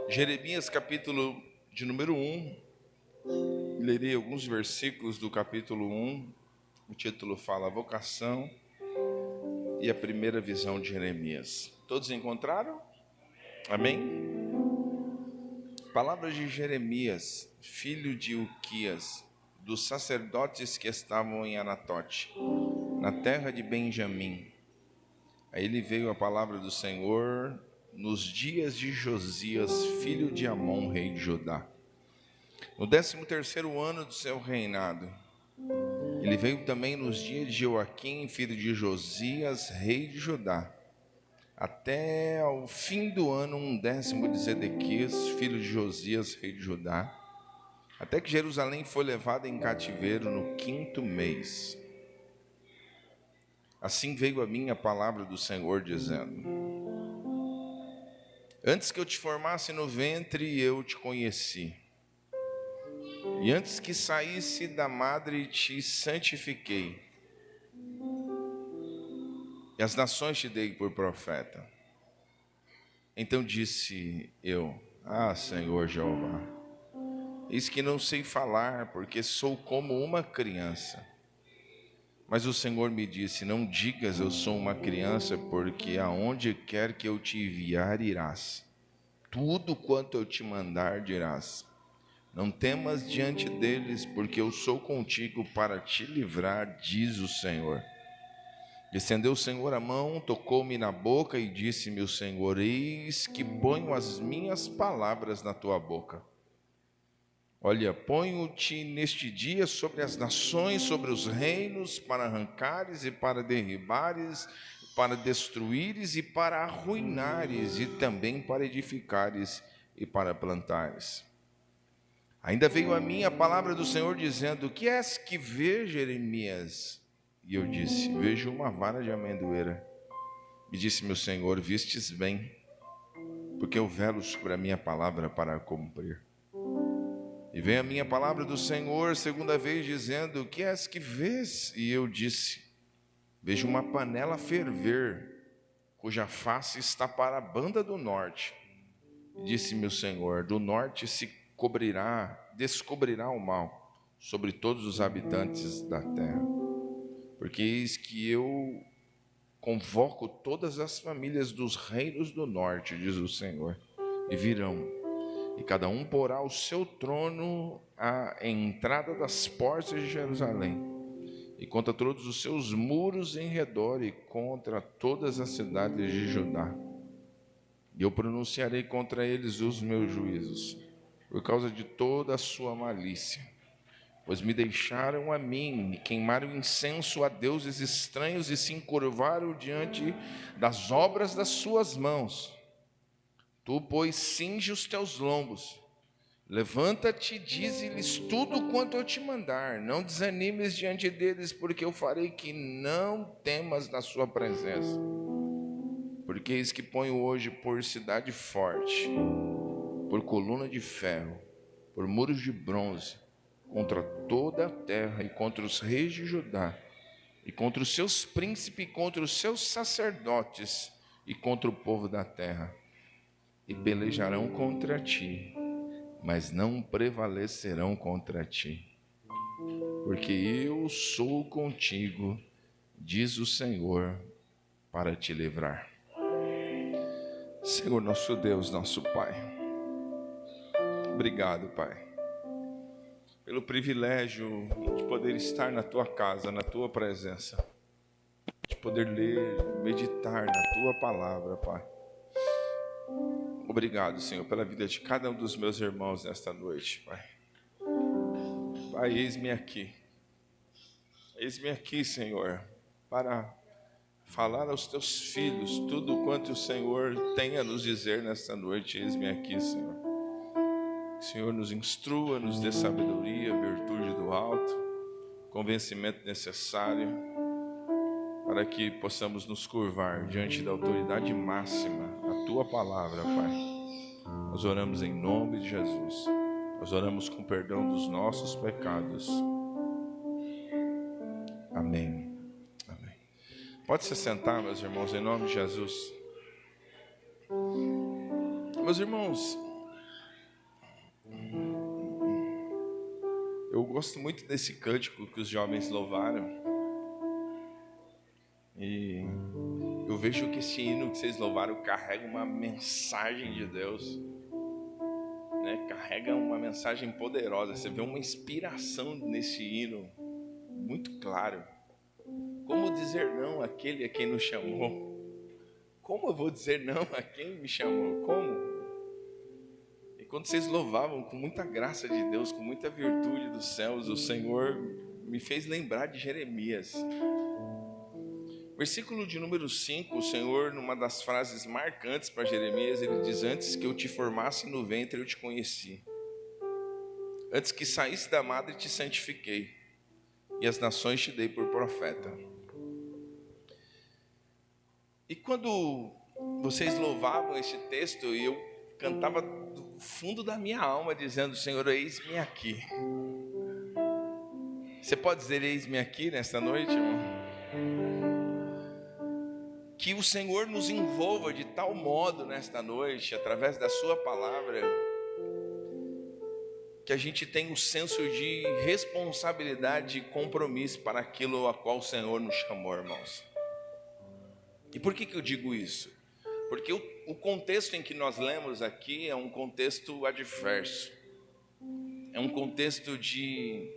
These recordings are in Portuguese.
Jeremias, capítulo de número 1. Lerei alguns versículos do capítulo 1. O título fala: Vocação e a primeira visão de Jeremias. Todos encontraram? Amém? Palavras de Jeremias, filho de Uquias, dos sacerdotes que estavam em Anatote, na terra de Benjamim. A ele veio a palavra do Senhor nos dias de Josias, filho de Amon, rei de Judá. No 13º ano do seu reinado, ele veio também nos dias de Joaquim, filho de Josias, rei de Judá, até ao fim do ano 10º de Zedequias, filho de Josias, rei de Judá, até que Jerusalém foi levada em cativeiro no 5º mês. Assim veio a mim a palavra do Senhor, dizendo: Antes que eu te formasse no ventre, eu te conheci. E antes que saísse da madre, te santifiquei. E as nações te dei por profeta. Então disse eu: Senhor Jeová, eis que não sei falar, porque sou como uma criança. Mas o Senhor me disse: Não digas eu sou uma criança, porque aonde quer que eu te enviar, irás. Tudo quanto eu te mandar, dirás. Não temas diante deles, porque eu sou contigo para te livrar, diz o Senhor. Estendeu o Senhor a mão, tocou-me na boca e disse-me o Senhor: Eis que ponho as minhas palavras na tua boca. Olha, ponho-te neste dia sobre as nações, sobre os reinos, para arrancares e para derribares, para destruíres e para arruinares, e também para edificares e para plantares. Ainda veio a mim a palavra do Senhor dizendo: Que és que vê, Jeremias? E eu disse: Vejo uma vara de amendoeira. E disse-me o Senhor: Vistes bem, porque eu velo sobre a minha palavra para a cumprir. E veio a minha palavra do Senhor segunda vez dizendo: Que és que vês? E eu disse: Vejo uma panela ferver, cuja face está para a banda do norte. E disse-me o Senhor: Do norte se descobrirá o mal sobre todos os habitantes da terra. Porque eis que eu convoco todas as famílias dos reinos do norte, diz o Senhor, e virão, e cada um porá o seu trono à entrada das portas de Jerusalém, e contra todos os seus muros em redor, e contra todas as cidades de Judá. E eu pronunciarei contra eles os meus juízos, por causa de toda a sua malícia. Pois me deixaram a mim, e queimaram incenso a deuses estranhos, e se encurvaram diante das obras das suas mãos. Tu, pois, cinge os teus lombos, levanta-te e dize-lhes tudo quanto eu te mandar. Não desanimes diante deles, porque eu farei que não temas na sua presença. Porque eis que ponho hoje por cidade forte, por coluna de ferro, por muros de bronze, contra toda a terra e contra os reis de Judá, e contra os seus príncipes, e contra os seus sacerdotes, e contra o povo da terra. E pelejarão contra ti, mas não prevalecerão contra ti, porque eu sou contigo, diz o Senhor, para te livrar. Senhor nosso Deus, nosso Pai, obrigado, Pai, pelo privilégio de poder estar na Tua casa, na Tua presença, de poder ler, meditar na Tua palavra, Pai. Obrigado, Senhor, pela vida de cada um dos meus irmãos nesta noite, Pai. Pai, eis-me aqui. Eis-me aqui, Senhor, para falar aos Teus filhos tudo quanto o Senhor tem a nos dizer nesta noite. Eis-me aqui, Senhor. Que o Senhor nos instrua, nos dê sabedoria, virtude do alto, convencimento necessário, para que possamos nos curvar diante da autoridade máxima, a Tua palavra, Pai. Nós oramos em nome de Jesus. Nós oramos com perdão dos nossos pecados. Amém. Amém. Pode se sentar, meus irmãos, em nome de Jesus. Meus irmãos, Eu gosto muito desse cântico que os jovens louvaram. E eu vejo que esse hino que vocês louvaram carrega uma mensagem de Deus, né? Carrega uma mensagem poderosa. Você vê uma inspiração nesse hino muito claro. Como dizer não àquele a quem nos chamou? Como eu vou dizer não a quem me chamou? Como? E quando vocês louvavam com muita graça de Deus, com muita virtude dos céus, o Senhor me fez lembrar de Jeremias. Versículo de número 5, o Senhor, numa das frases marcantes para Jeremias, ele diz: antes que eu te formasse no ventre, eu te conheci. Antes que saísse da madre, te santifiquei. E as nações te dei por profeta. E quando vocês louvavam esse texto, eu cantava do fundo da minha alma, dizendo: Senhor, eis-me aqui. Você pode dizer eis-me aqui nesta noite, irmão? Que o Senhor nos envolva de tal modo nesta noite, através da sua palavra, que a gente tenha um senso de responsabilidade e compromisso para aquilo a qual o Senhor nos chamou, irmãos. E por que eu digo isso? Porque o contexto em que nós lemos aqui é um contexto adverso. É um contexto de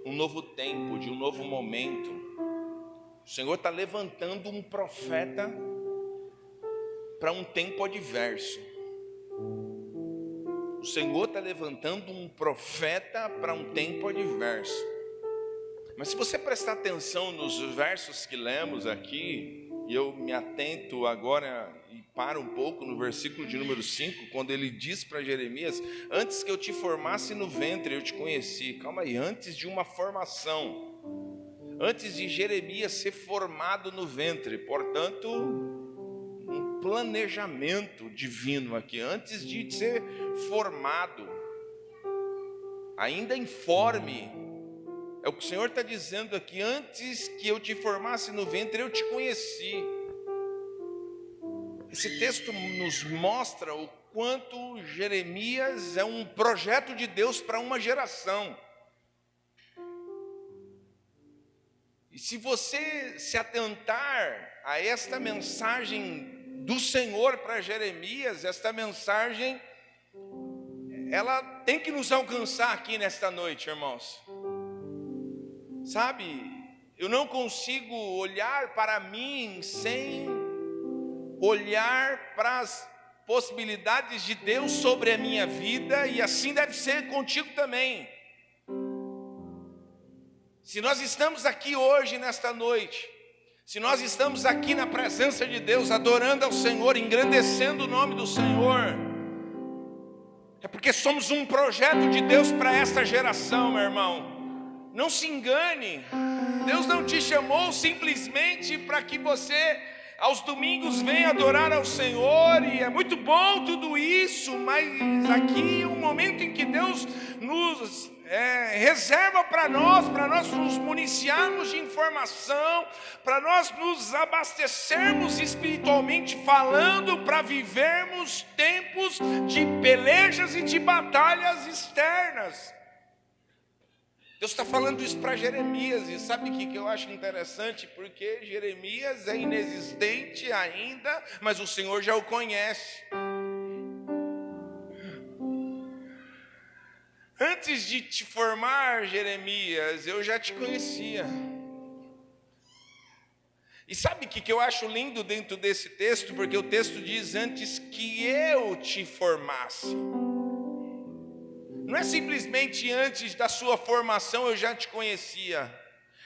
um novo tempo, de um novo momento. O Senhor está levantando um profeta para um tempo adverso. O Senhor está levantando um profeta para um tempo adverso. Mas se você prestar atenção nos versos que lemos aqui, e eu me atento agora e paro um pouco no versículo de número 5, quando ele diz para Jeremias: antes que eu te formasse no ventre, eu te conheci. Calma aí, antes de uma formação. Antes de Jeremias ser formado no ventre, portanto, um planejamento divino aqui, antes de ser formado, ainda informe, é o que o Senhor está dizendo aqui: antes que eu te formasse no ventre, eu te conheci. Esse texto nos mostra o quanto Jeremias é um projeto de Deus para uma geração. E se você se atentar a esta mensagem do Senhor para Jeremias, esta mensagem, ela tem que nos alcançar aqui nesta noite, irmãos. Sabe, eu não consigo olhar para mim sem olhar para as possibilidades de Deus sobre a minha vida, e assim deve ser contigo também. Se nós estamos aqui hoje, nesta noite, se nós estamos aqui na presença de Deus, adorando ao Senhor, engrandecendo o nome do Senhor, é porque somos um projeto de Deus para esta geração, meu irmão. Não se engane, Deus não te chamou simplesmente para que você, aos domingos, venha adorar ao Senhor, e é muito bom tudo isso, mas aqui é um momento em que Deus nos reserva para nós nos municiarmos de informação, para nós nos abastecermos espiritualmente falando, para vivermos tempos de pelejas e de batalhas externas. Deus está falando isso para Jeremias, e sabe o que eu acho interessante? Porque Jeremias é inexistente ainda, mas o Senhor já o conhece. Antes de te formar, Jeremias, eu já te conhecia. E sabe o que eu acho lindo dentro desse texto? Porque o texto diz: antes que eu te formasse. Não é simplesmente antes da sua formação eu já te conhecia.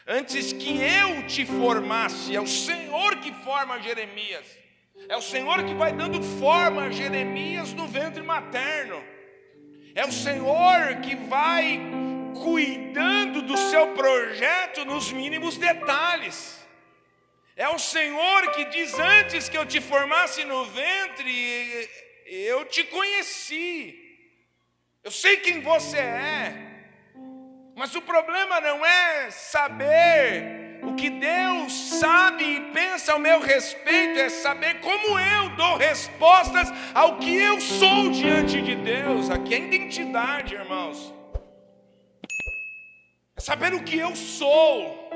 Antes que eu te formasse. É o Senhor que forma Jeremias. É o Senhor que vai dando forma a Jeremias no ventre materno. É o Senhor que vai cuidando do seu projeto nos mínimos detalhes. É o Senhor que diz: antes que eu te formasse no ventre, eu te conheci. Eu sei quem você é. Mas o problema não é saber o que Deus sabe e pensa ao meu respeito é saber como eu dou respostas ao que eu sou diante de Deus. Aqui é identidade, irmãos. É saber o que eu sou.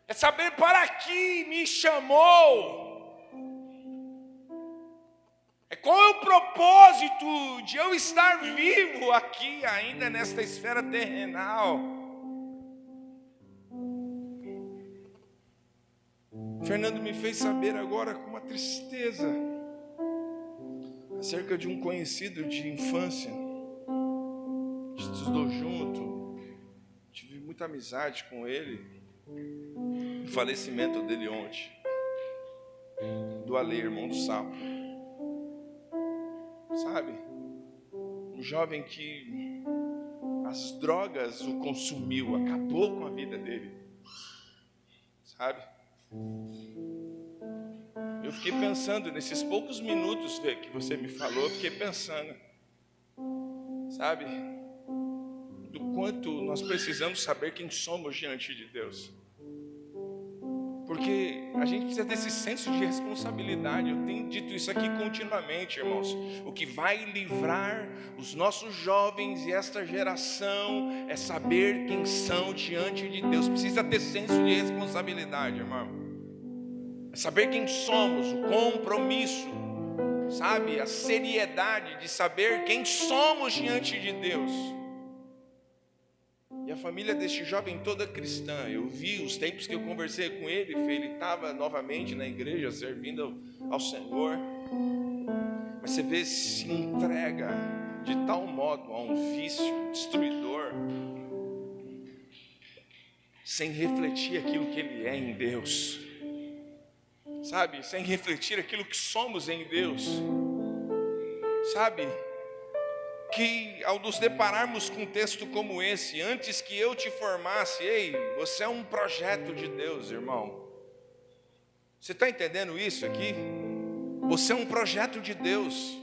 É saber para que me chamou. É qual é o propósito de eu estar vivo aqui ainda nesta esfera terrenal. Fernando me fez saber agora com uma tristeza acerca de um conhecido de infância. A gente estudou junto, tive muita amizade com ele. O falecimento dele ontem, do Ale, irmão do Sapo. Sabe? Um jovem que as drogas o consumiu, acabou com a vida dele. Sabe? Eu fiquei pensando, nesses poucos minutos que você me falou, eu fiquei pensando, sabe? Do quanto nós precisamos saber quem somos diante de Deus. Porque a gente precisa desse senso de responsabilidade. Eu tenho dito isso aqui continuamente, irmãos. O que vai livrar os nossos jovens e esta geração é saber quem são diante de Deus. Precisa ter senso de responsabilidade, irmão. É saber quem somos, o compromisso, sabe? A seriedade de saber quem somos diante de Deus. E a família deste jovem toda cristã, eu vi os tempos que eu conversei com ele, ele estava novamente na igreja servindo ao Senhor. Mas você vê, se entrega de tal modo a um vício destruidor, sem refletir aquilo que ele é em Deus, sabe? Sem refletir aquilo que somos em Deus, sabe? Que ao nos depararmos com um texto como esse, antes que eu te formasse, ei, você é um projeto de Deus, irmão. Você está entendendo isso aqui? Você é um projeto de Deus.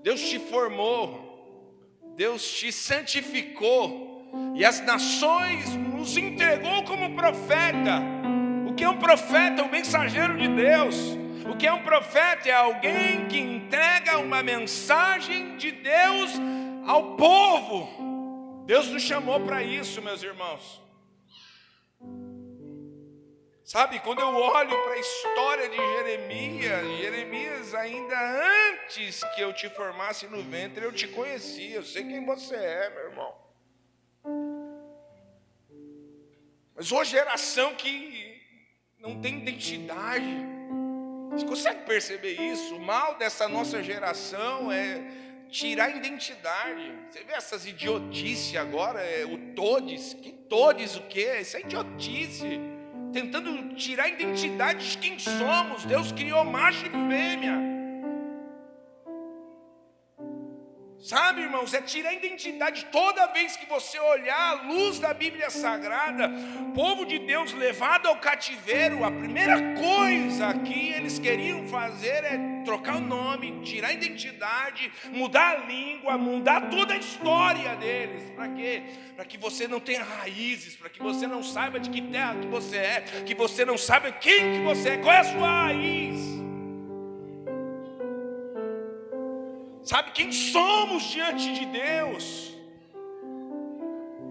Deus te formou, Deus te santificou, e as nações nos entregou como profeta. O que é um profeta? Um mensageiro de Deus. O que é um profeta? É alguém que entrega uma mensagem de Deus ao povo. Deus nos chamou para isso, meus irmãos. Sabe, quando eu olho para a história de Jeremias, ainda antes que eu te formasse no ventre, eu te conhecia, eu sei quem você é, meu irmão. Mas uma geração que não tem identidade. Você consegue perceber isso? O mal dessa nossa geração é tirar a identidade. Você vê essas idiotices agora, o todes. Que todes o quê? Isso é idiotice. Tentando tirar a identidade de quem somos. Deus criou macho e fêmea. Sabe, irmãos, é tirar a identidade. Toda vez que você olhar a luz da Bíblia Sagrada, o povo de Deus levado ao cativeiro, a primeira coisa que eles queriam fazer é trocar o nome, tirar a identidade, mudar a língua, mudar toda a história deles. Para quê? Para que você não tenha raízes, para que você não saiba de que terra que você é, que você não saiba quem que você é, qual é a sua raiz. Sabe quem somos diante de Deus?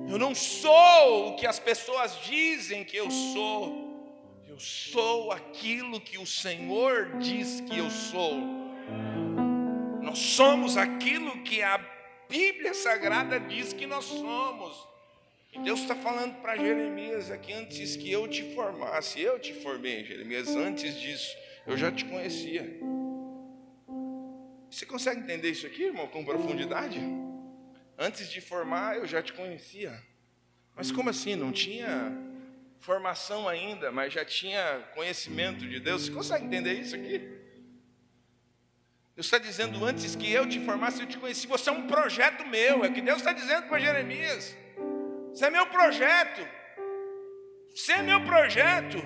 Eu não sou o que as pessoas dizem que eu sou. Eu sou aquilo que o Senhor diz que eu sou. Nós somos aquilo que a Bíblia Sagrada diz que nós somos. E Deus está falando para Jeremias aqui, antes que eu te formasse, eu te formei, Jeremias, antes disso, eu já te conhecia. Você consegue entender isso aqui, irmão, com profundidade? Antes de formar, eu já te conhecia. Mas como assim? Não tinha formação ainda, mas já tinha conhecimento de Deus. Você consegue entender isso aqui? Deus está dizendo, antes que eu te formasse, eu te conheci. Você é um projeto meu. É o que Deus está dizendo para Jeremias. Você é meu projeto. Você é meu projeto.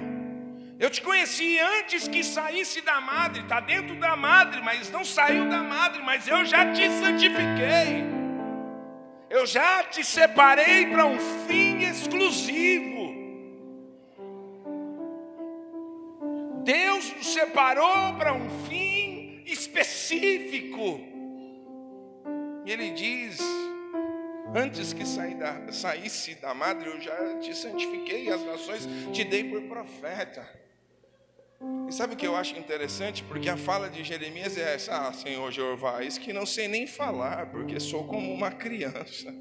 Eu te conheci antes que saísse da madre. Está dentro da madre, mas não saiu da madre. Mas eu já te santifiquei. Eu já te separei para um fim exclusivo. separou para um fim específico. E ele diz: antes que saísse da madre, eu já te santifiquei, e as nações te dei por profeta. E sabe o que eu acho interessante? Porque a fala de Jeremias é essa: Senhor Jeová, isso que não sei nem falar, porque sou como uma criança.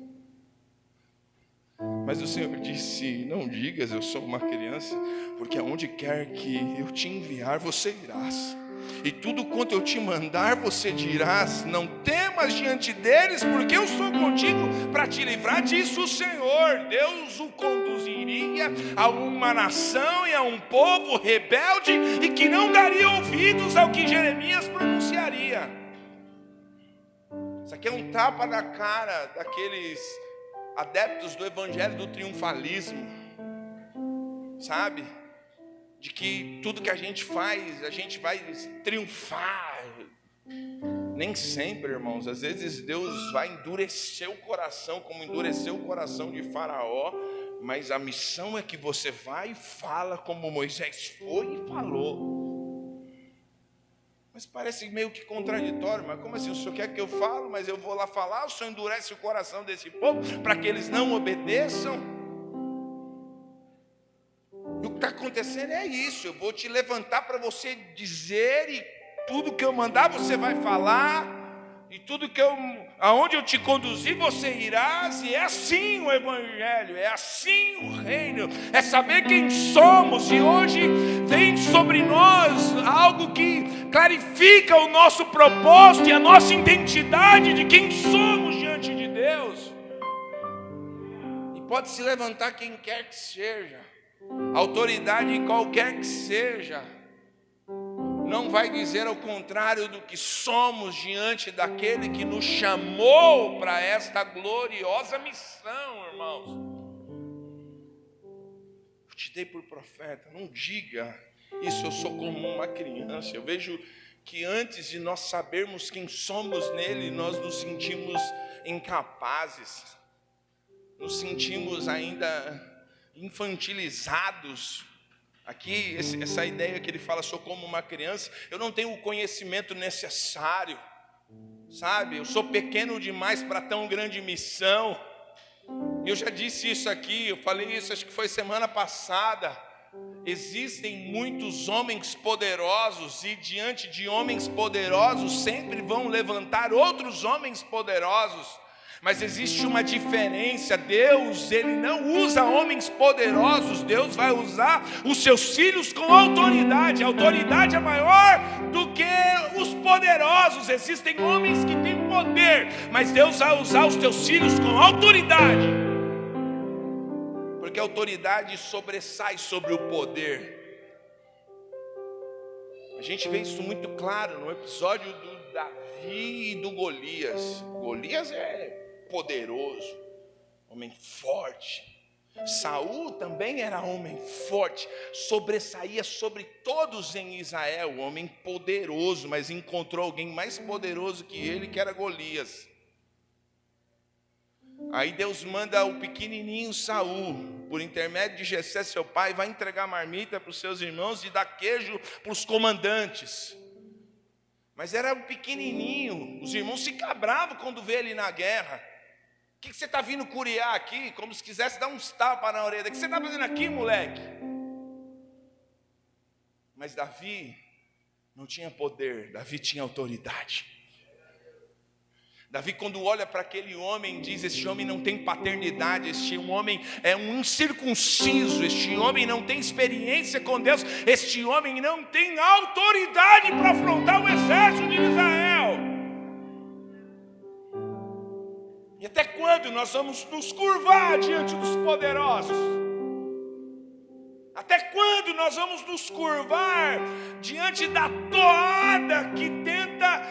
Mas o Senhor disse: não digas eu sou uma criança, porque aonde quer que eu te enviar, você irás. E tudo quanto eu te mandar, você dirás. Não temas diante deles, porque eu sou contigo para te livrar, diz o Senhor. Deus o conduziria a uma nação e a um povo rebelde, e que não daria ouvidos ao que Jeremias pronunciaria. Isso aqui é um tapa na cara daqueles adeptos do evangelho do triunfalismo, sabe? De que tudo que a gente faz, a gente vai triunfar. Nem sempre, irmãos. Às vezes Deus vai endurecer o coração, como endureceu o coração de Faraó. Mas a missão é que você vai e fala como Moisés foi e falou. Mas parece meio que contraditório. Mas como assim? O senhor quer que eu falo, mas eu vou lá falar? O senhor endurece o coração desse povo para que eles não obedeçam? E o que está acontecendo é isso. Eu vou te levantar para você dizer, e tudo que eu mandar você vai falar, e tudo que aonde eu te conduzir você irás. E é assim o evangelho, é assim o reino, é saber quem somos. E hoje vem sobre nós algo que clarifica o nosso propósito e a nossa identidade de quem somos diante de Deus. E pode se levantar quem quer que seja, autoridade qualquer que seja, não vai dizer ao contrário do que somos diante daquele que nos chamou para esta gloriosa missão, irmãos. Eu te dei por profeta. Não diga isso, eu sou como uma criança. Eu vejo que antes de nós sabermos quem somos nele, nós nos sentimos incapazes, nos sentimos ainda infantilizados. Aqui, essa ideia que ele fala, sou como uma criança, eu não tenho o conhecimento necessário, sabe? Eu sou pequeno demais para tão grande missão. Eu já disse isso aqui, eu falei isso, acho que foi semana passada. Existem muitos homens poderosos, e diante de homens poderosos sempre vão levantar outros homens poderosos. Mas existe uma diferença. Deus, ele não usa homens poderosos. Deus vai usar os seus filhos com autoridade. A autoridade é maior do que os poderosos. Existem homens que têm poder, mas Deus vai usar os teus filhos com autoridade, porque a autoridade sobressai sobre o poder. A gente vê isso muito claro no episódio do Davi e do Golias. Golias é poderoso, homem forte. Saul também era homem forte, sobressaía sobre todos em Israel, homem poderoso, mas encontrou alguém mais poderoso que ele, que era Golias. Aí Deus manda o pequenininho Saul, por intermédio de Jessé, seu pai, vai entregar marmita para os seus irmãos e dar queijo para os comandantes. Mas era um pequenininho, os irmãos ficam bravos quando vê ele na guerra. O que você está vindo curiar aqui? Como se quisesse dar uns tapas na orelha. O que você está fazendo aqui, moleque? Mas Davi não tinha poder, Davi tinha autoridade. Davi, quando olha para aquele homem, diz: este homem não tem paternidade, este homem é um incircunciso, este homem não tem experiência com Deus, este homem não tem autoridade para afrontar o exército de Israel. E até quando nós vamos nos curvar diante dos poderosos? Até quando nós vamos nos curvar diante da toada que tenta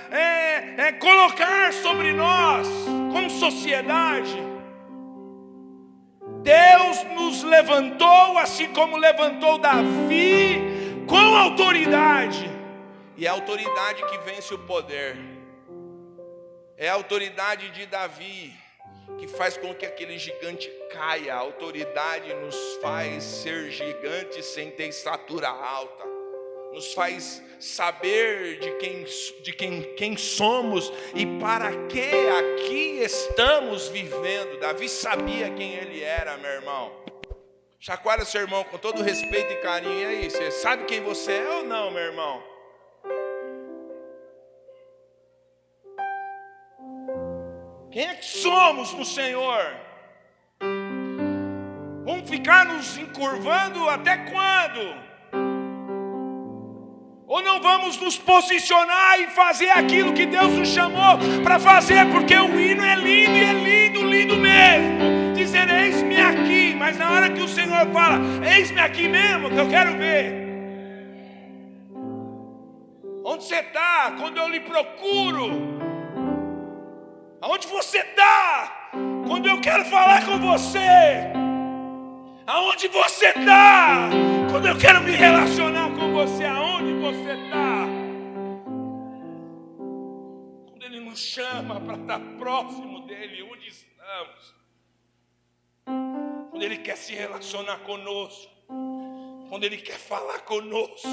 colocar sobre nós como sociedade? Deus nos levantou, assim como levantou Davi, com autoridade. E é a autoridade que vence o poder. É a autoridade de Davi que faz com que aquele gigante caia. A autoridade nos faz ser gigantes sem ter estatura alta. nos faz saber quem somos e para que aqui estamos vivendo. Davi sabia quem ele era, meu irmão. Chacoalha seu irmão com todo respeito e carinho. E aí, você sabe quem você é ou não, meu irmão? Quem é que somos no Senhor? Vamos ficar nos encurvando até quando? Ou não vamos nos posicionar e fazer aquilo que Deus nos chamou para fazer? Porque o hino é lindo e é lindo, lindo mesmo. Dizer, eis-me aqui. Mas na hora que o Senhor fala, eis-me aqui mesmo, que eu quero ver. Onde você está? Quando eu lhe procuro? Aonde você está? Quando eu quero falar com você? Aonde você está? Quando eu quero me relacionar com você? Aonde você está? Quando Ele nos chama para estar próximo dEle, onde estamos? Quando Ele quer se relacionar conosco? Quando Ele quer falar conosco?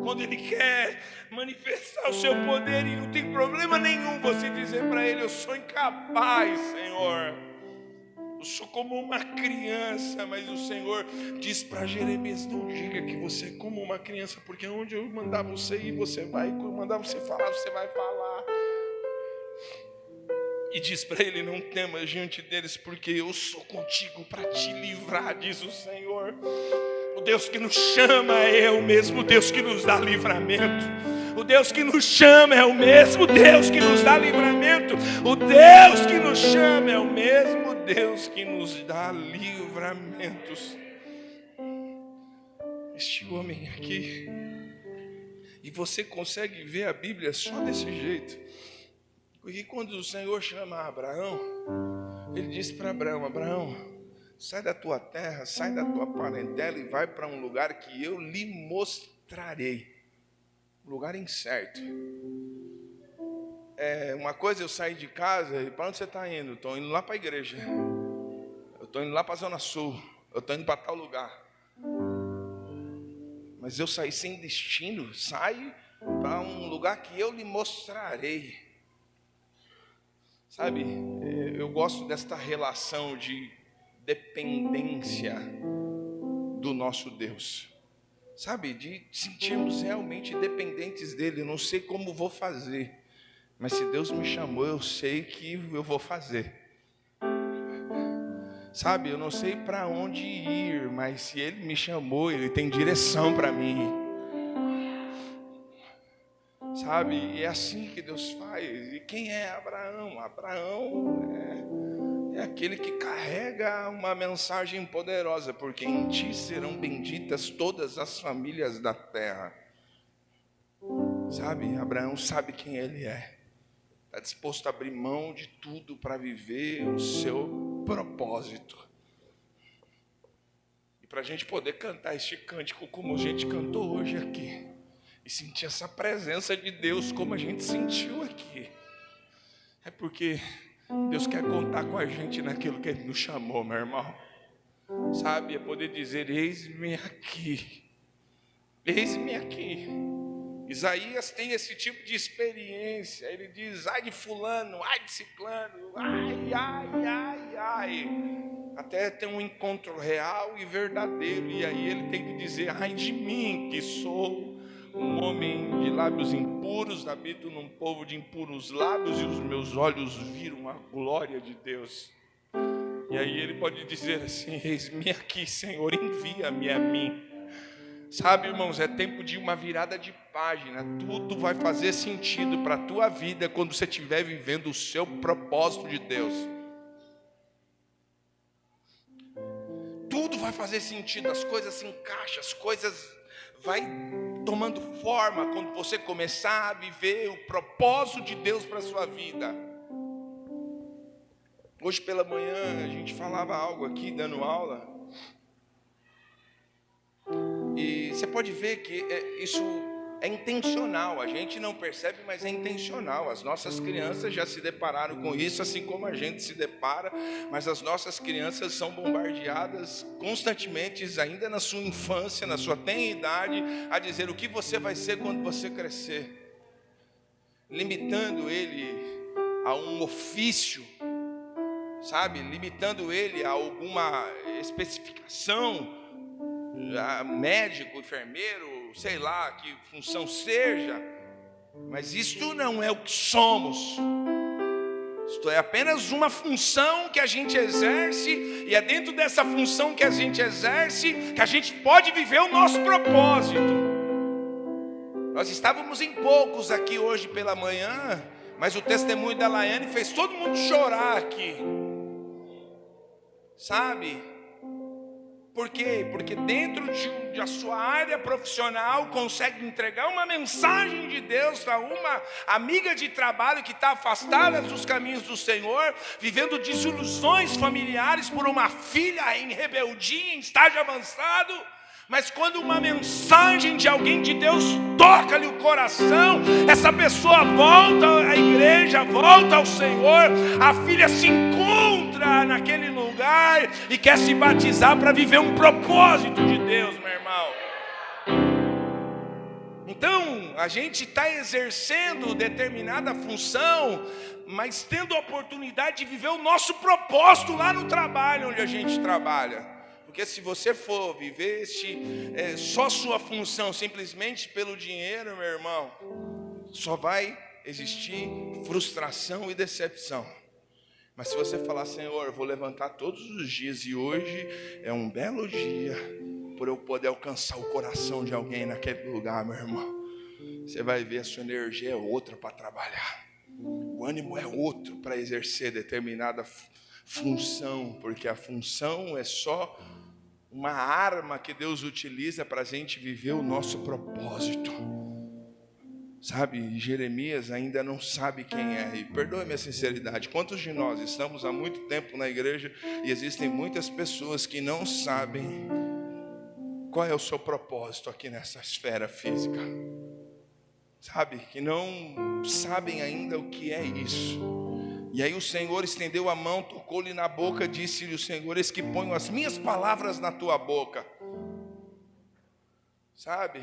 Quando Ele quer manifestar o seu poder, e não tem problema nenhum você dizer para Ele, eu sou incapaz, Senhor. Eu sou como uma criança, mas o Senhor diz para Jeremias, não diga que você é como uma criança, porque onde eu mandar você ir, você vai, quando eu mandar você falar, você vai falar. E diz para ele, não temas diante deles, porque eu sou contigo para te livrar, diz o Senhor. O Deus que nos chama é o mesmo Deus que nos dá livramento. O Deus que nos chama é o mesmo Deus que nos dá livramento. O Deus que nos chama é o mesmo Deus que nos dá livramentos. Este homem aqui, e você consegue ver a Bíblia só desse jeito. Porque quando o Senhor chama Abraão, Ele diz para Abraão, Abraão, sai da tua terra, sai da tua parentela e vai para um lugar que eu lhe mostrarei. Um lugar incerto. Uma coisa eu sair de casa, e para onde você está indo? Estou indo lá para a igreja. Eu estou indo lá para a Zona Sul. Eu estou indo para tal lugar. Mas eu saí sem destino, saio para um lugar que eu lhe mostrarei. Sabe, eu gosto desta relação de dependência do nosso Deus. Sabe, de sentirmos realmente dependentes dEle. Eu não sei como vou fazer, mas se Deus me chamou, eu sei que eu vou fazer. Sabe, eu não sei para onde ir, mas se Ele me chamou, Ele tem direção para mim. Sabe, e é assim que Deus faz. E quem é Abraão? Abraão é aquele que carrega uma mensagem poderosa, porque em ti serão benditas todas as famílias da terra. Sabe, Abraão sabe quem ele é. Está disposto a abrir mão de tudo para viver o seu propósito. E para a gente poder cantar este cântico como a gente cantou hoje aqui, e sentir essa presença de Deus como a gente sentiu aqui, é porque Deus quer contar com a gente naquilo que Ele nos chamou, meu irmão. Sabe, é poder dizer, eis-me aqui. Eis-me aqui. Isaías tem esse tipo de experiência. Ele diz, ai de fulano, ai de ciclano, ai, ai, ai, ai. Até ter um encontro real e verdadeiro. E aí ele tem que dizer, ai de mim, que sou um homem de lábios impuros, habito num povo de impuros lábios, e os meus olhos viram a glória de Deus. E aí ele pode dizer assim, eis-me aqui, Senhor, envia-me a mim. Sabe, irmãos, é tempo de uma virada de página. Tudo vai fazer sentido para a tua vida quando você estiver vivendo o seu propósito de Deus. Tudo vai fazer sentido, as coisas se encaixam, as coisas vai tomando forma quando você começar a viver o propósito de Deus para a sua vida. Hoje pela manhã a gente falava algo aqui, dando aula, e você pode ver que isso É intencional, a gente não percebe, mas é intencional. As nossas crianças já se depararam com isso, assim como a gente se depara, mas as nossas crianças são bombardeadas constantemente, ainda na sua infância, na sua tenra idade, a dizer o que você vai ser quando você crescer, limitando ele a um ofício, sabe? Limitando ele a alguma especificação, a médico, enfermeiro, sei lá que função seja, mas isto não é o que somos. Isto é apenas uma função que a gente exerce, e é dentro dessa função que a gente exerce que a gente pode viver o nosso propósito. Nós estávamos em poucos aqui hoje pela manhã, mas o testemunho da Laiane fez todo mundo chorar aqui, sabe? Por quê? Porque dentro da sua área profissional consegue entregar uma mensagem de Deus para uma amiga de trabalho que está afastada dos caminhos do Senhor, vivendo desilusões familiares por uma filha em rebeldia, em estágio avançado. Mas quando uma mensagem de alguém de Deus toca-lhe o coração, essa pessoa volta à igreja, volta ao Senhor, a filha se encontra naquele lugar e quer se batizar para viver um propósito de Deus, meu irmão. Então, a gente está exercendo determinada função, mas tendo a oportunidade de viver o nosso propósito lá no trabalho onde a gente trabalha. Porque se você for viver só sua função simplesmente pelo dinheiro, meu irmão, só vai existir frustração e decepção. Mas se você falar, Senhor, eu vou levantar todos os dias e hoje é um belo dia por eu poder alcançar o coração de alguém naquele lugar, meu irmão, você vai ver a sua energia é outra para trabalhar, o ânimo é outro para exercer determinada função, porque a função é só uma arma que Deus utiliza para a gente viver o nosso propósito. Sabe, Jeremias ainda não sabe quem é. E perdoe minha sinceridade, quantos de nós estamos há muito tempo na igreja e existem muitas pessoas que não sabem qual é o seu propósito aqui nessa esfera física, sabe, que não sabem ainda o que é isso. E aí o Senhor estendeu a mão, tocou-lhe na boca, disse-lhe o Senhor, eis que ponho as minhas palavras na tua boca. Sabe?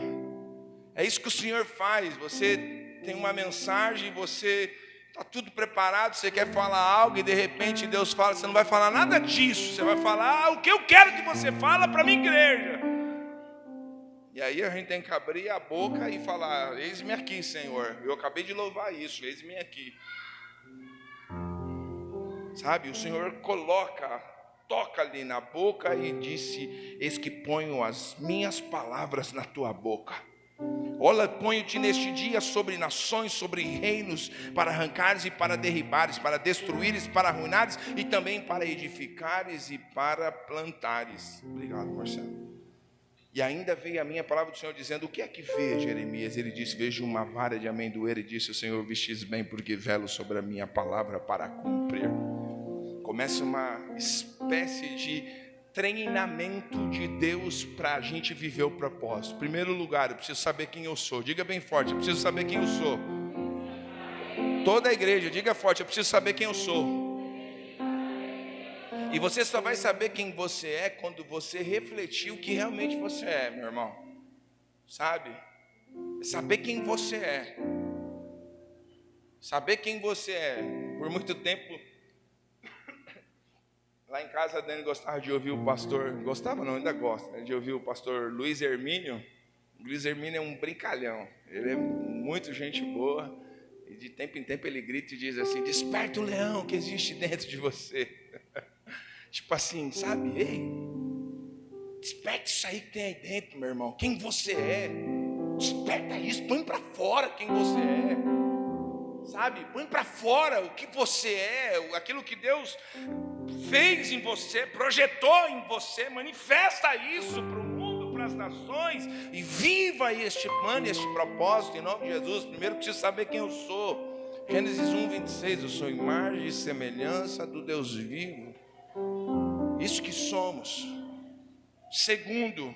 É isso que o Senhor faz. Você tem uma mensagem, você está tudo preparado, você quer falar algo e de repente Deus fala, você não vai falar nada disso, você vai falar o que eu quero que você fale para a minha igreja. E aí a gente tem que abrir a boca e falar, eis-me aqui, Senhor, eu acabei de louvar isso, eis-me aqui. Sabe, o Senhor toca-lhe na boca e disse, eis que ponho as minhas palavras na tua boca. Olha, ponho-te neste dia sobre nações, sobre reinos, para arrancares e para derribares, para destruíres, para arruinares e também para edificares e para plantares. Obrigado, Marcelo. E ainda veio a minha palavra do Senhor dizendo, o que é que vê, Jeremias? Ele disse, vejo uma vara de amendoeira, e disse o Senhor, vestis bem, porque velo sobre a minha palavra para cumprir. Começa uma espécie de treinamento de Deus para a gente viver o propósito. Em primeiro lugar, eu preciso saber quem eu sou. Diga bem forte, eu preciso saber quem eu sou. Toda a igreja, diga forte, eu preciso saber quem eu sou. E você só vai saber quem você é quando você refletir o que realmente você é, meu irmão. Sabe? Saber quem você é. Saber quem você é. Por muito tempo, lá em casa a Dani gostava de ouvir o pastor, gostava não, ainda gosta, de ouvir o pastor Luiz Hermínio. O Luiz Hermínio é um brincalhão, ele é muito gente boa, e de tempo em tempo ele grita e diz assim, desperta o leão que existe dentro de você. Tipo assim, sabe, ei, desperta isso aí que tem aí dentro, meu irmão, quem você é, desperta isso, põe para fora quem você é, sabe, põe para fora o que você é, aquilo que Deus fez em você, projetou em você, manifesta isso para o mundo, para as nações, e viva este plano, este propósito, em nome de Jesus. Primeiro preciso saber quem eu sou. Gênesis 1:26, eu sou imagem e semelhança do Deus vivo, isso que somos. Segundo,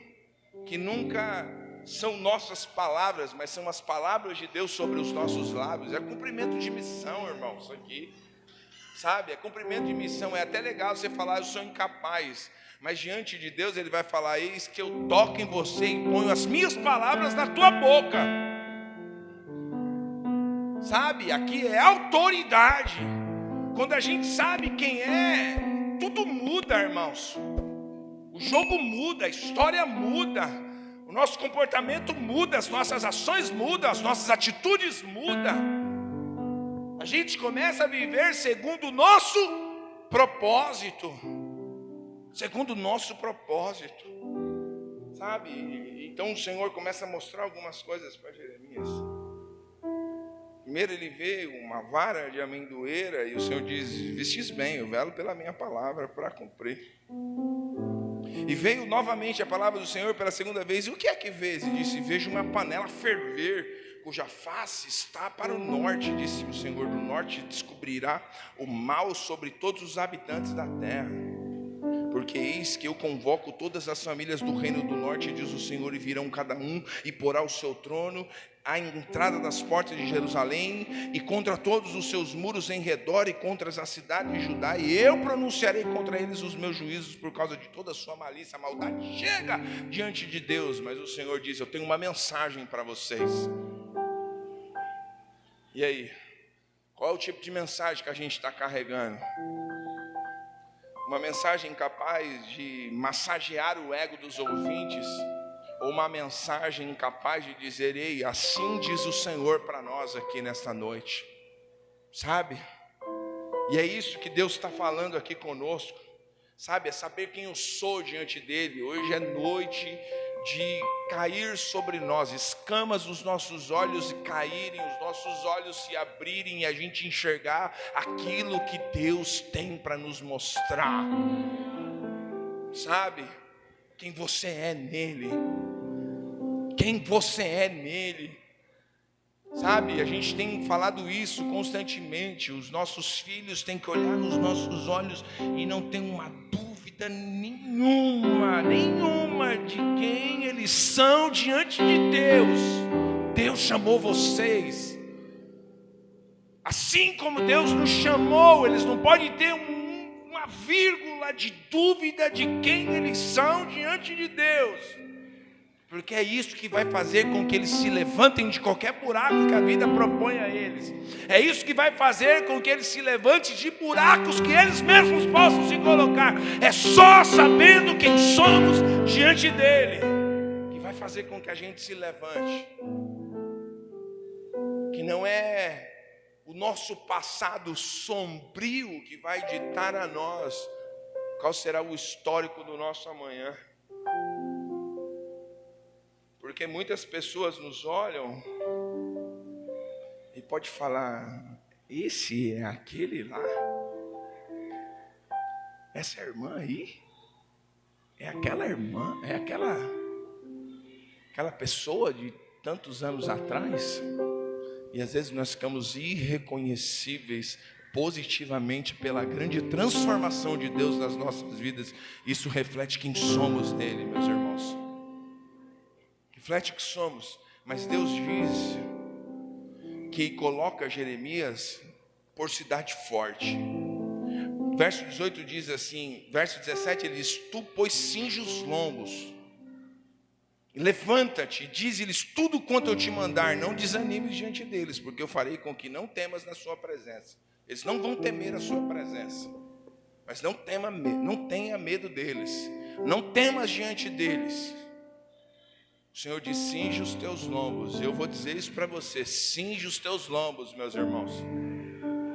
que nunca são nossas palavras, mas são as palavras de Deus sobre os nossos lábios. É cumprimento de missão, irmão, isso aqui. Sabe, é cumprimento de missão. É até legal você falar, eu sou incapaz, mas diante de Deus Ele vai falar, eis que eu toco em você e ponho as minhas palavras na tua boca. Sabe, aqui é autoridade. Quando a gente sabe quem é, tudo muda, irmãos. O jogo muda, a história muda, o nosso comportamento muda, as nossas ações mudam, as nossas atitudes mudam. A gente começa a viver segundo o nosso propósito. Segundo o nosso propósito. Sabe? Então o Senhor começa a mostrar algumas coisas para Jeremias. Primeiro ele vê uma vara de amendoeira e o Senhor diz, vestis bem, eu velo pela minha palavra para cumprir. E veio novamente a palavra do Senhor pela segunda vez. E o que é que vês? E disse, vejo uma panela ferver, cuja face está para o norte, disse o Senhor. Do norte descobrirá o mal sobre todos os habitantes da terra. Porque eis que eu convoco todas as famílias do reino do norte, diz o Senhor, e virão cada um e porá o seu trono à entrada das portas de Jerusalém, e contra todos os seus muros em redor, e contra as cidades de Judá, e eu pronunciarei contra eles os meus juízos por causa de toda a sua malícia. A maldade chega diante de Deus, mas o Senhor diz, eu tenho uma mensagem para vocês. E aí? Qual é o tipo de mensagem que a gente está carregando? Uma mensagem capaz de massagear o ego dos ouvintes, ou uma mensagem capaz de dizer, ei, assim diz o Senhor para nós aqui nesta noite, sabe? E é isso que Deus está falando aqui conosco, sabe? É saber quem eu sou diante dEle. Hoje é noite de cair sobre nós, escamas dos nossos olhos e caírem, os nossos olhos se abrirem e a gente enxergar aquilo que Deus tem para nos mostrar, sabe? Quem você é nele, quem você é nele, sabe? A gente tem falado isso constantemente, os nossos filhos têm que olhar nos nossos olhos e não tem uma dúvida nenhuma de quem eles são diante de Deus. Deus chamou vocês, assim como Deus nos chamou, eles não podem ter uma vírgula de dúvida de quem eles são diante de Deus, porque é isso que vai fazer com que eles se levantem de qualquer buraco que a vida propõe a eles. É isso que vai fazer com que eles se levantem de buracos que eles mesmos possam se colocar. É só sabendo quem somos diante dele que vai fazer com que a gente se levante. Que não é o nosso passado sombrio que vai ditar a nós qual será o histórico do nosso amanhã. Porque muitas pessoas nos olham e pode falar, esse é aquele lá? Essa irmã aí? É aquela irmã? É aquela pessoa de tantos anos atrás? E às vezes nós ficamos irreconhecíveis positivamente pela grande transformação de Deus nas nossas vidas. Isso reflete quem somos nele, meus irmãos. Reflete o que somos. Mas Deus diz que coloca Jeremias por cidade forte. Verso 18 diz assim, verso 17 ele diz, tu pois cinge os lombos, levanta-te, dize-lhes tudo quanto eu te mandar, não desanimes diante deles, porque eu farei com que não temas na sua presença. Eles não vão temer a sua presença, mas não tenha medo deles, não temas diante deles. O Senhor diz, cinge os teus lombos. Eu vou dizer isso para você, cinge os teus lombos, meus irmãos.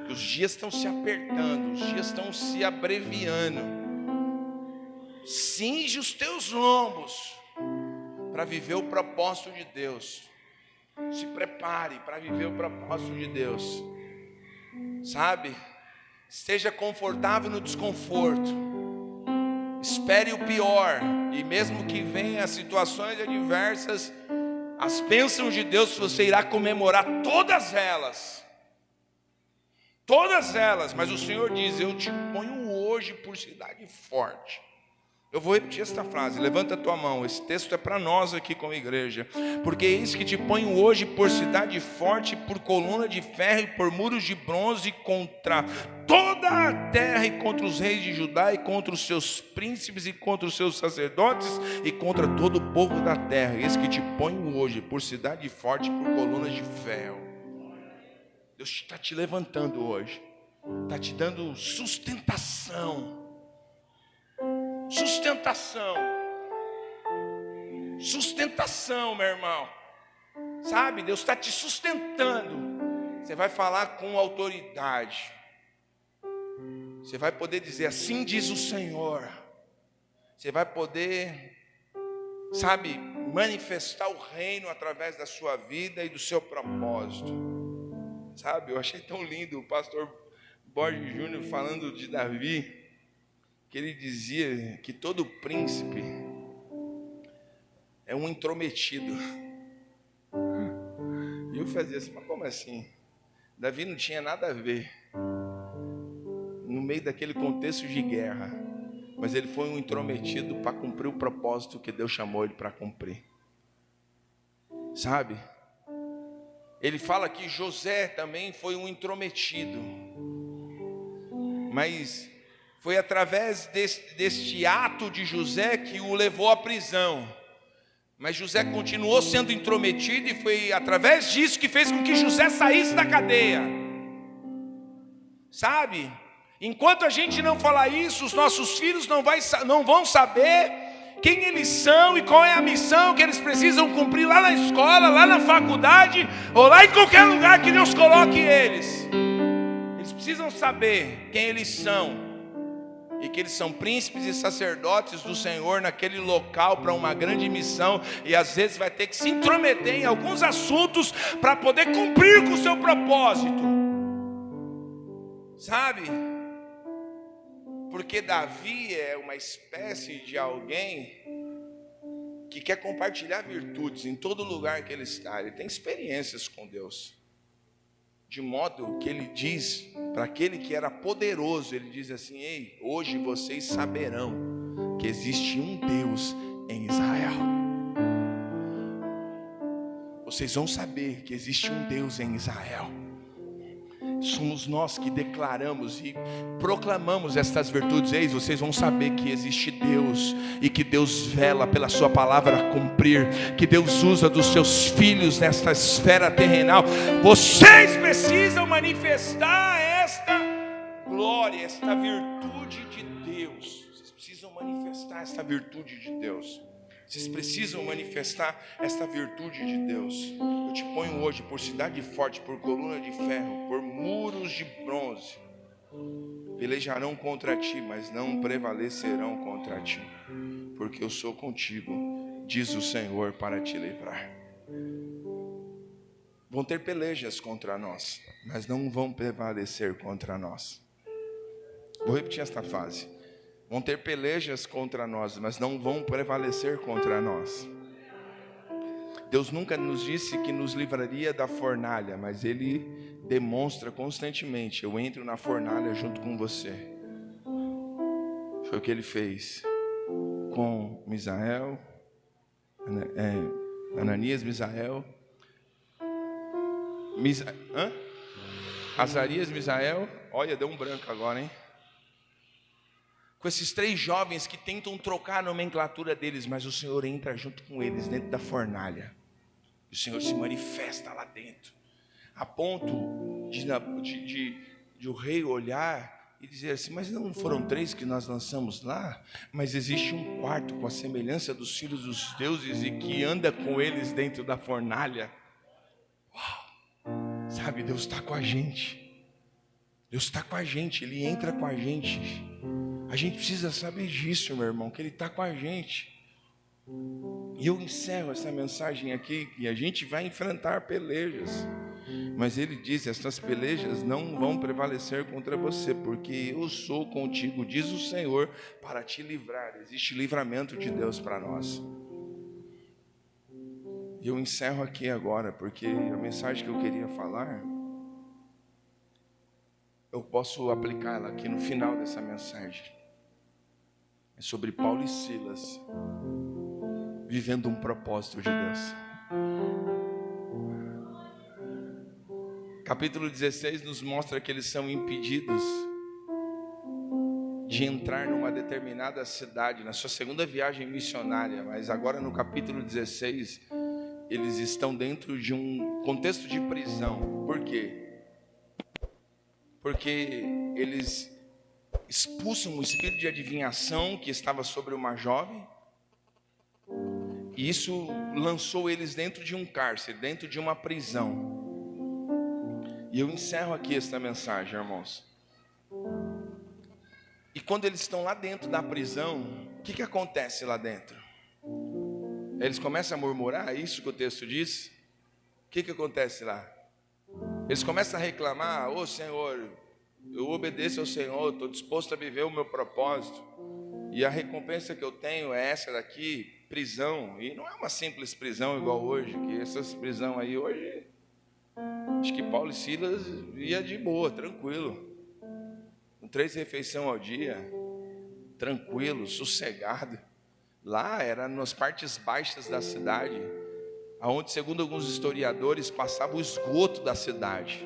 Os dias estão se apertando, os dias estão se abreviando. Cinge os teus lombos para viver o propósito de Deus. Se prepare para viver o propósito de Deus. Sabe? Esteja confortável no desconforto. Espere o pior, e mesmo que venha situações adversas, as bênçãos de Deus você irá comemorar todas elas, mas o Senhor diz, eu te ponho hoje por cidade forte, Eu vou repetir esta frase, levanta a tua mão, esse texto é para nós aqui como igreja. Porque eis que te ponho hoje por cidade forte, por coluna de ferro e por muros de bronze contra toda a terra e contra os reis de Judá e contra os seus príncipes e contra os seus sacerdotes e contra todo o povo da terra. Eis que te ponho hoje por cidade forte, por colunas de ferro. Deus está te levantando hoje, está te dando sustentação. Sustentação, meu irmão. Sabe, Deus está te sustentando. Você vai falar com autoridade. Você vai poder dizer, assim diz o Senhor. Você vai poder, sabe, manifestar o reino através da sua vida e do seu propósito. Sabe, eu achei tão lindo o pastor Borges Júnior falando de Davi, que ele dizia que todo príncipe é um intrometido. E eu fazia assim, mas como assim? Davi não tinha nada a ver no meio daquele contexto de guerra, mas ele foi um intrometido para cumprir o propósito que Deus chamou ele para cumprir. Sabe? Ele fala que José também foi um intrometido, mas foi através deste ato de José que o levou à prisão. Mas José continuou sendo intrometido e foi através disso que fez com que José saísse da cadeia. Sabe? Enquanto a gente não falar isso, os nossos filhos não vão saber quem eles são e qual é a missão que eles precisam cumprir lá na escola, lá na faculdade ou lá em qualquer lugar que Deus coloque eles. Eles precisam saber quem eles são. E que eles são príncipes e sacerdotes do Senhor naquele local para uma grande missão. E às vezes vai ter que se intrometer em alguns assuntos para poder cumprir com o seu propósito. Sabe? Porque Davi é uma espécie de alguém que quer compartilhar virtudes em todo lugar que ele está. Ele tem experiências com Deus. De modo que ele diz para aquele que era poderoso, ele diz assim: ei, hoje vocês saberão que existe um Deus em Israel. Vocês vão saber que existe um Deus em Israel. Somos nós que declaramos e proclamamos estas virtudes. Eis, vocês vão saber que existe Deus e que Deus vela pela sua palavra a cumprir, que Deus usa dos seus filhos nesta esfera terrenal. Vocês precisam manifestar esta glória, esta virtude de Deus. Vocês precisam manifestar esta virtude de Deus. Vocês precisam manifestar esta virtude de Deus. Eu te ponho hoje por cidade forte, por coluna de ferro, por muros de bronze. Pelejarão contra ti, mas não prevalecerão contra ti, porque eu sou contigo, diz o Senhor, para te livrar. Vão ter pelejas contra nós, mas não vão prevalecer contra nós. Vou repetir esta frase. Vão ter pelejas contra nós, mas não vão prevalecer contra nós. Deus nunca nos disse que nos livraria da fornalha, mas Ele demonstra constantemente: eu entro na fornalha junto com você. Foi o que Ele fez com Misael, Ananias, Misael, Azarias, Misael. Olha, deu um branco agora, hein? Com esses 3 jovens que tentam trocar a nomenclatura deles, mas o Senhor entra junto com eles dentro da fornalha. O Senhor se manifesta lá dentro, a ponto de o rei olhar e dizer assim: mas não foram 3 que nós lançamos lá? Mas existe um quarto com a semelhança dos filhos dos deuses e que anda com eles dentro da fornalha. Uau! Sabe, Deus está com a gente. Deus está com a gente, Ele entra com a gente. A gente precisa saber disso, meu irmão, que Ele está com a gente. E eu encerro essa mensagem aqui, e a gente vai enfrentar pelejas. Mas Ele diz: estas pelejas não vão prevalecer contra você, porque eu sou contigo, diz o Senhor, para te livrar. Existe livramento de Deus para nós. E eu encerro aqui agora, porque a mensagem que eu queria falar, eu posso aplicá-la aqui no final dessa mensagem. É sobre Paulo e Silas vivendo um propósito de Deus. Capítulo 16 nos mostra que eles são impedidos de entrar numa determinada cidade, na sua segunda viagem missionária, mas agora no capítulo 16, eles estão dentro de um contexto de prisão. Por quê? Porque eles expulsam o espírito de adivinhação que estava sobre uma jovem, e isso lançou eles dentro de um cárcere, dentro de uma prisão. E eu encerro aqui esta mensagem, irmãos. E quando eles estão lá dentro da prisão, o que acontece lá dentro? Eles começam a murmurar, é isso que o texto diz? O que acontece lá? Eles começam a reclamar: ô Senhor, eu obedeço ao Senhor, estou disposto a viver o meu propósito, e a recompensa que eu tenho é essa daqui, prisão. E não é uma simples prisão igual hoje, que essas prisões aí hoje, acho que Paulo e Silas ia de boa, tranquilo, com 3 refeições ao dia, tranquilo, sossegado. Lá era nas partes baixas da cidade, aonde, segundo alguns historiadores, passava o esgoto da cidade.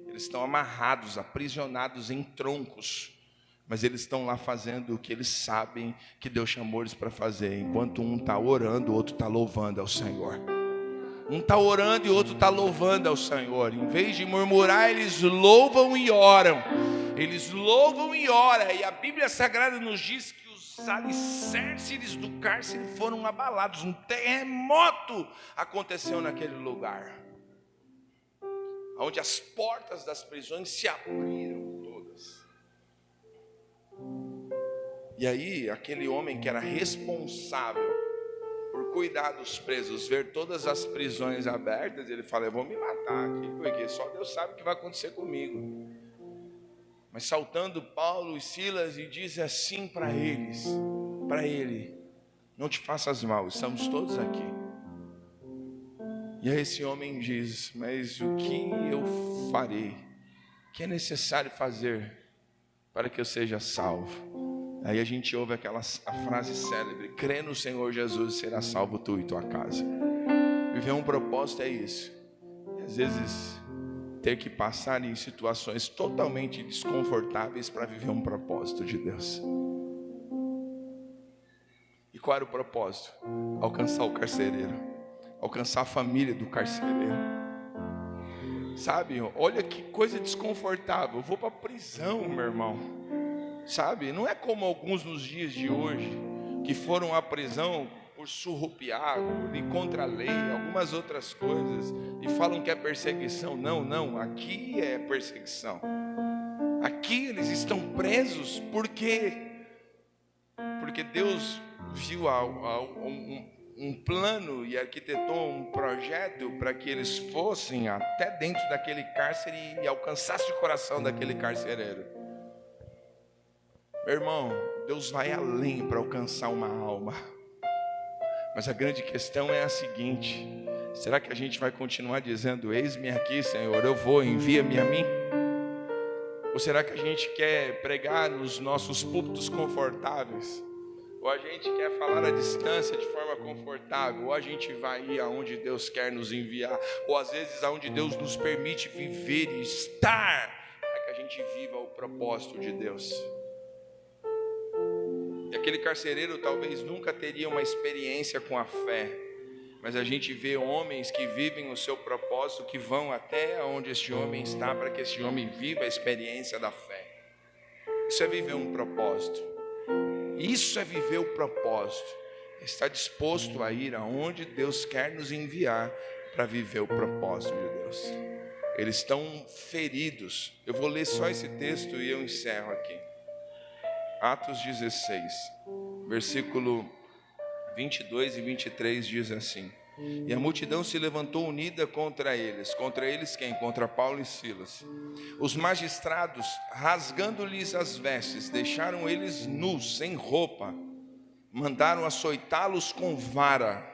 Eles estão amarrados, aprisionados em troncos, mas eles estão lá fazendo o que eles sabem que Deus chamou eles para fazer. Enquanto um está orando, o outro está louvando ao Senhor. Um está orando e o outro está louvando ao Senhor. Em vez de murmurar, eles louvam e oram. Eles louvam e oram. E a Bíblia Sagrada nos diz que os alicerces do cárcere foram abalados. Um terremoto aconteceu naquele lugar, onde as portas das prisões se abriram todas. E aí, aquele homem que era responsável por cuidar dos presos, ver todas as prisões abertas, ele fala: eu vou me matar aqui, porque só Deus sabe o que vai acontecer comigo. Mas saltando Paulo e Silas, e diz assim para eles, para ele: não te faças mal, estamos todos aqui. E aí esse homem diz: mas o que eu farei? O que é necessário fazer para que eu seja salvo? Aí a gente ouve a frase célebre: crê no Senhor Jesus e será salvo tu e tua casa. Viver um propósito é isso. E às vezes ter que passar em situações totalmente desconfortáveis para viver um propósito de Deus. E qual era o propósito? Alcançar o carcereiro, alcançar a família do carcereiro. Sabe, olha que coisa desconfortável. Eu vou para a prisão, meu irmão. Sabe, não é como alguns nos dias de hoje, que foram à prisão por surrupiar, por ir contra a lei, algumas outras coisas, e falam que é perseguição. Não, aqui é perseguição. Aqui eles estão presos porque Deus viu um plano e arquitetou um projeto para que eles fossem até dentro daquele cárcere e alcançassem o coração daquele carcereiro. Meu irmão, Deus vai além para alcançar uma alma. Mas a grande questão é a seguinte: será que a gente vai continuar dizendo: eis-me aqui, Senhor, eu vou, envia-me a mim? Ou será que a gente quer pregar nos nossos púlpitos confortáveis? Ou a gente quer falar à distância de forma confortável? Ou a gente vai ir aonde Deus quer nos enviar? Ou às vezes aonde Deus nos permite viver e estar, para que a gente viva o propósito de Deus? E aquele carcereiro talvez nunca teria uma experiência com a fé, mas a gente vê homens que vivem o seu propósito, que vão até onde este homem está, para que este homem viva a experiência da fé. Isso é viver um propósito. Isso é viver o propósito. Está disposto a ir aonde Deus quer nos enviar para viver o propósito de Deus. Eles estão feridos. Eu vou ler só esse texto e eu encerro aqui. Atos 16, versículo 22 e 23 diz assim: e a multidão se levantou unida contra eles. Contra eles quem? Contra Paulo e Silas. Os magistrados, rasgando-lhes as vestes, deixaram eles nus, sem roupa, mandaram açoitá-los com vara.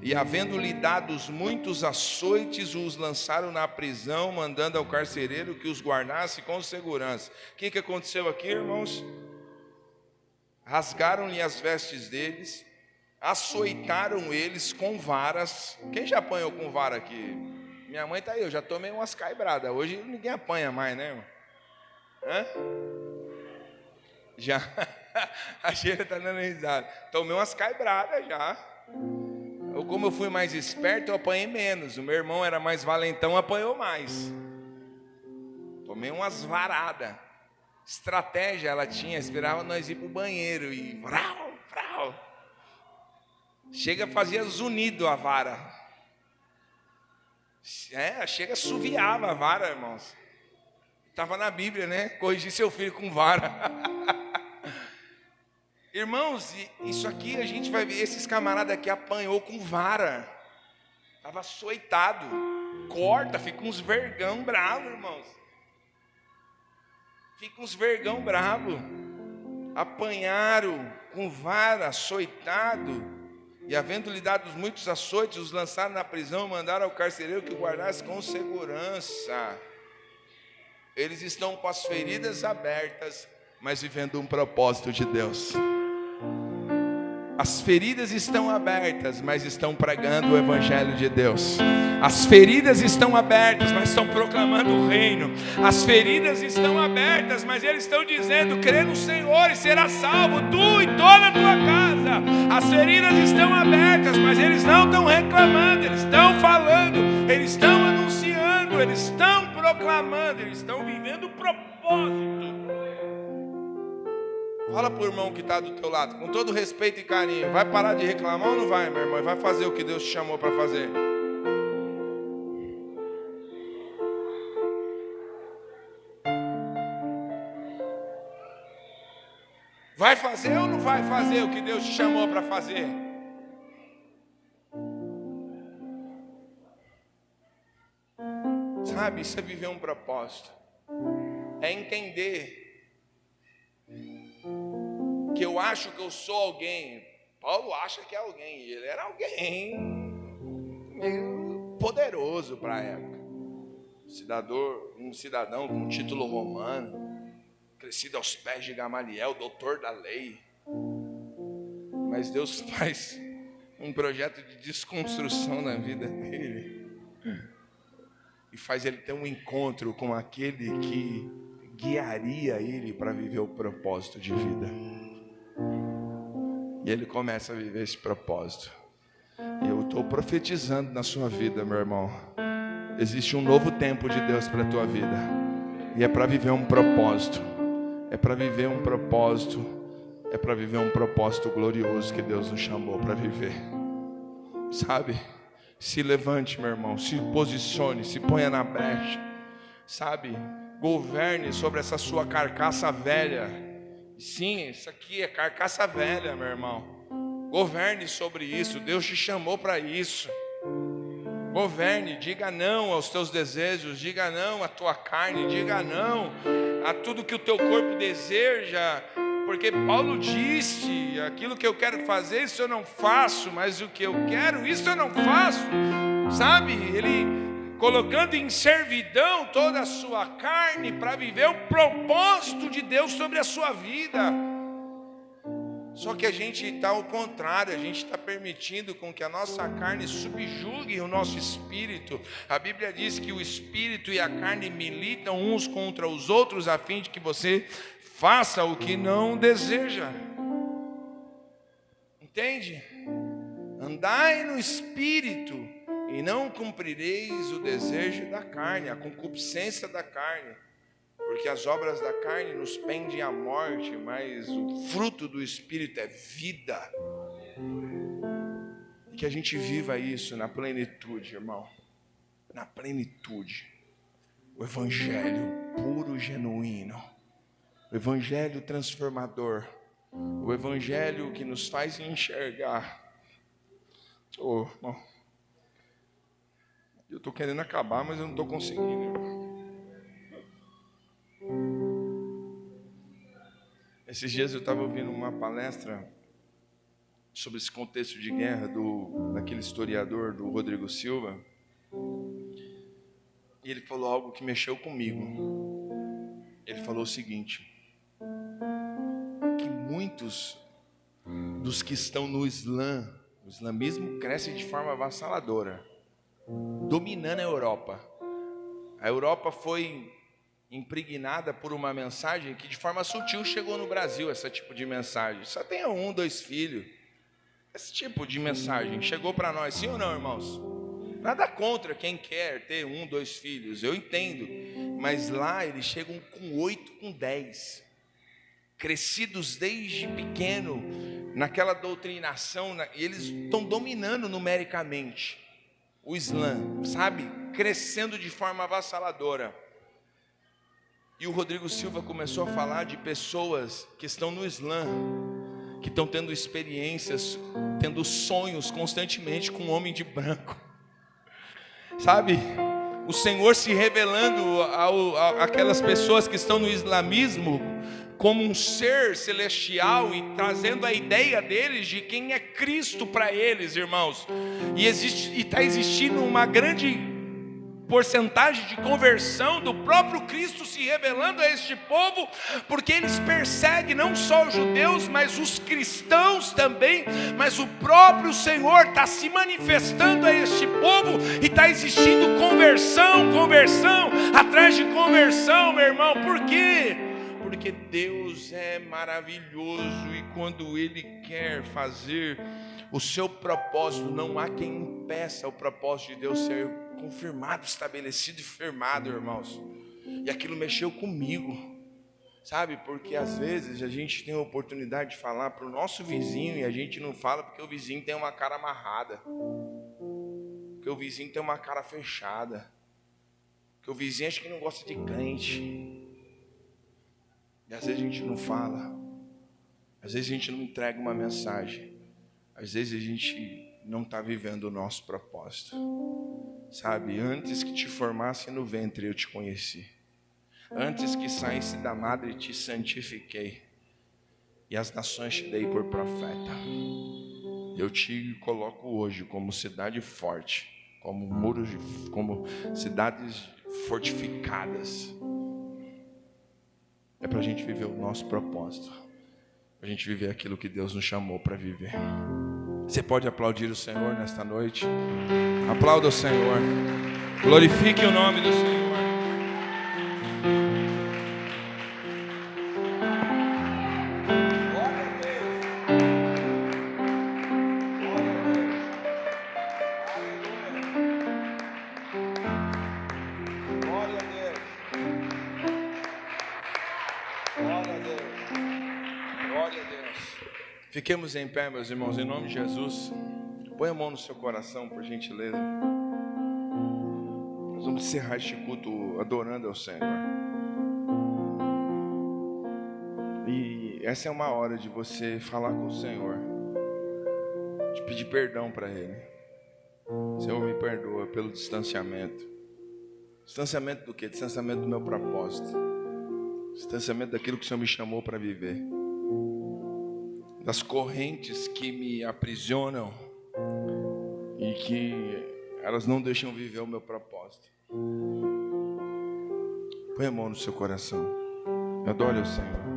E havendo-lhe dados muitos açoites, os lançaram na prisão, mandando ao carcereiro que os guardasse com segurança. O que aconteceu aqui, irmãos? rasgaram-lhe as vestes deles, açoitaram eles com varas. Quem já apanhou com vara aqui? Minha mãe está aí, eu já tomei umas caibradas. Hoje ninguém apanha mais, né, irmão? Hã? Já. A Sheila está dando risada. Tomei umas caibradas já. Como eu fui mais esperto, eu apanhei menos. O meu irmão era mais valentão, apanhou mais. Tomei umas varadas. Estratégia ela tinha, esperava nós ir para o banheiro e vrau, vrau. Chega, fazia zunido a vara. Chega, assoviava a vara, irmãos. Estava na Bíblia, né? Corrigir seu filho com vara. Irmãos, isso aqui a gente vai ver, esses camaradas aqui apanhou com vara. Estava açoitado. Corta, fica uns vergão bravo, irmãos. Fica uns vergão bravo. Apanharam com vara, açoitado. E havendo-lhe dado muitos açoites, os lançaram na prisão e mandaram ao carcereiro que o guardasse com segurança. Eles estão com as feridas abertas, mas vivendo um propósito de Deus. As feridas estão abertas, mas estão pregando o Evangelho de Deus. As feridas estão abertas, mas estão proclamando o reino. As feridas estão abertas, mas eles estão dizendo: crê no Senhor e será salvo, tu e toda a tua casa. As feridas estão abertas, mas eles não estão reclamando, eles estão falando, eles estão anunciando, eles estão proclamando, eles estão vivendo o propósito. Fala para o irmão que está do teu lado, com todo respeito e carinho: vai parar de reclamar ou não vai, meu irmão? Vai fazer o que Deus te chamou para fazer. Vai fazer ou não vai fazer o que Deus te chamou para fazer? Sabe, isso é viver um propósito. É entender que eu acho que eu sou alguém. Paulo acha que é alguém, e ele era alguém meio poderoso para a época. Um cidadão com título romano, crescido aos pés de Gamaliel, doutor da lei. Mas Deus faz um projeto de desconstrução na vida dele e faz ele ter um encontro com aquele que guiaria ele para viver o propósito de vida. E ele começa a viver esse propósito. E eu estou profetizando na sua vida, meu irmão. Existe um novo tempo de Deus para a tua vida. E é para viver um propósito. É para viver um propósito. É para viver um propósito glorioso que Deus nos chamou para viver. Sabe? Se levante, meu irmão. Se posicione, se ponha na brecha. Sabe? Governe sobre essa sua carcaça velha. Sim, isso aqui é carcaça velha, meu irmão. Governe sobre isso. Deus te chamou para isso. Governe, diga não aos teus desejos, diga não à tua carne, diga não a tudo que o teu corpo deseja, porque Paulo disse: aquilo que eu quero fazer, isso eu não faço, mas o que eu quero, isso eu não faço. Sabe, ele colocando em servidão toda a sua carne para viver o propósito de Deus sobre a sua vida. Só que a gente está ao contrário, a gente está permitindo com que a nossa carne subjugue o nosso espírito. A Bíblia diz que o espírito e a carne militam uns contra os outros, a fim de que você faça o que não deseja. Entende? Andai no espírito e não cumprireis o desejo da carne, a concupiscência da carne. Porque as obras da carne nos pendem à morte, mas o fruto do Espírito é vida. E que a gente viva isso na plenitude, irmão. Na plenitude. O Evangelho puro, genuíno. O Evangelho transformador. O Evangelho que nos faz enxergar. Irmão, eu estou querendo acabar, mas eu não estou conseguindo, irmão. Esses dias eu estava ouvindo uma palestra sobre esse contexto de guerra daquele historiador, do Rodrigo Silva. E ele falou algo que mexeu comigo. Ele falou o seguinte: que muitos dos que estão no Islã, o islamismo cresce de forma avassaladora, dominando a Europa. A Europa foi impregnada por uma mensagem que de forma sutil chegou no Brasil, esse tipo de mensagem. Só tenha 1, 2 filhos. Esse tipo de mensagem chegou para nós, sim ou não, irmãos? Nada contra quem quer ter 1, 2 filhos, eu entendo. Mas lá eles chegam com 8, com 10. Crescidos desde pequeno, naquela doutrinação, e eles estão dominando numericamente o Islã, sabe? Crescendo de forma avassaladora. E o Rodrigo Silva começou a falar de pessoas que estão no Islã, que estão tendo experiências, tendo sonhos constantemente com um homem de branco, sabe? O Senhor se revelando àquelas pessoas que estão no islamismo como um ser celestial e trazendo a ideia deles de quem é Cristo para eles, irmãos. E está existindo uma grande porcentagem de conversão do próprio Cristo se revelando a este povo, porque eles perseguem não só os judeus, mas os cristãos também. Mas o próprio Senhor está se manifestando a este povo e está existindo conversão atrás de conversão, meu irmão. Por quê? Porque Deus é maravilhoso e quando Ele quer fazer o seu propósito, não há quem impeça o propósito de Deus ser confirmado, estabelecido e firmado, irmãos. E aquilo mexeu comigo, sabe? Porque às vezes a gente tem a oportunidade de falar para o nosso vizinho e a gente não fala porque o vizinho tem uma cara amarrada, porque o vizinho tem uma cara fechada, porque o vizinho acha que não gosta de crente. E às vezes a gente não fala, às vezes a gente não entrega uma mensagem, às vezes a gente não está vivendo o nosso propósito. Sabe, antes que te formasse no ventre eu te conheci, antes que saísse da madre te santifiquei, e as nações te dei por profeta. Eu te coloco hoje como cidade forte, como muros, como cidades fortificadas. É para a gente viver o nosso propósito, para a gente viver aquilo que Deus nos chamou para viver. Você pode aplaudir o Senhor nesta noite? Aplauda o Senhor. Glorifique o nome do Senhor. Glória a Deus. Glória a Deus. Glória a Deus. Fiquemos em pé, meus irmãos, em nome de Jesus. Põe a mão no seu coração, por gentileza. Nós vamos encerrar este culto adorando ao Senhor. E essa é uma hora de você falar com o Senhor, de pedir perdão para Ele. Senhor, me perdoa pelo distanciamento. Distanciamento do quê? Distanciamento do meu propósito. Distanciamento daquilo que o Senhor me chamou para viver. Das correntes que me aprisionam e que elas não deixam viver o meu propósito. Põe a mão no seu coração. Adore o Senhor.